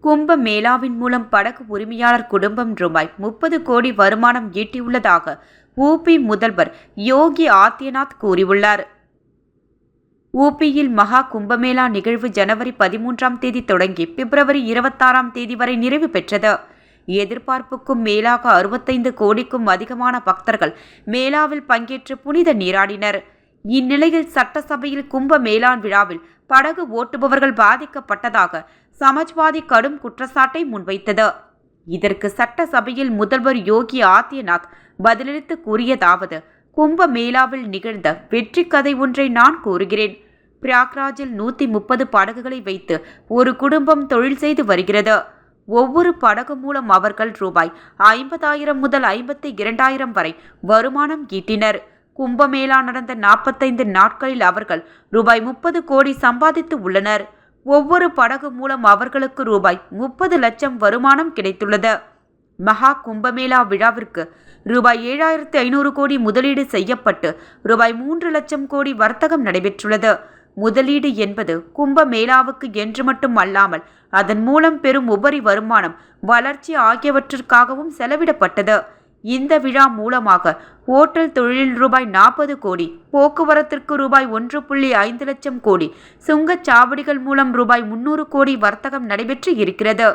கும்ப மேளாவின் மூலம் படகு உரிமையாளர் குடும்பம் ரூபாய் 30 கோடி வருமானம் ஈட்டியுள்ளதாக ஊபி முதல்வர் யோகி ஆதித்யநாத் கூறியுள்ளார். ஊபியில் மகா கும்பமேளா நிகழ்வு ஜனவரி 13ஆம் தேதி தொடங்கி பிப்ரவரி 26ஆம் தேதி வரை நிறைவு பெற்றது. எதிர்பார்ப்புக்கும் மேலாக 65 கோடிக்கும் அதிகமான பக்தர்கள் மேளாவில் பங்கேற்று புனித நீராடினர். இந்நிலையில் சட்டசபையில் கும்ப மேளான் விழாவில் படகு ஓட்டுபவர்கள் பாதிக்கப்பட்டதாக சமாஜ்வாதி கடும் குற்றச்சாட்டை முன்வைத்தது. இதற்கு சட்டசபையில் முதல்வர் யோகி ஆதித்யநாத் பதிலளித்து கூறியதாவது: கும்ப மேளாவில் நிகழ்ந்த வெற்றி கதை ஒன்றை நான் கூறுகிறேன். பிரயாக்ராஜில் 130 படகுகளை வைத்து ஒரு குடும்பம் தொழில் செய்து வருகிறது. ஒவ்வொரு படகு மூலம் அவர்கள் ரூபாய் 50,000 முதல் 52,000 வரை வருமானம் ஈட்டினர். கும்பமேளா நடந்த 45 நாட்களில் அவர்கள் ரூபாய் 30 கோடி சம்பாதித்து உள்ளனர். ஒவ்வொரு படகு மூலம் அவர்களுக்கு ரூபாய் 30 லட்சம் வருமானம் கிடைத்துள்ளது. மகா கும்பமேளா விழாவிற்கு ரூபாய் 7,500 கோடி முதலீடு செய்யப்பட்டு ரூபாய் 3 லட்சம் கோடி வர்த்தகம் நடைபெற்றுள்ளது. முதலீடு என்பது கும்பமேளாவுக்கு என்று மட்டும் அல்லாமல் அதன் மூலம் பெறும் உபரி வருமானம், வளர்ச்சி ஆகியவற்றிற்காகவும் செலவிடப்பட்டது. இந்த விழா மூலமாக ஓட்டல் தொழிலில் ரூபாய் 40 கோடி, போக்குவரத்திற்கு ரூபாய் 1.5 லட்சம் கோடி, சுங்கச்சாவடிகள் மூலம் ரூபாய் 300 கோடி வர்த்தகம் நடைபெற்று இருக்கிறது.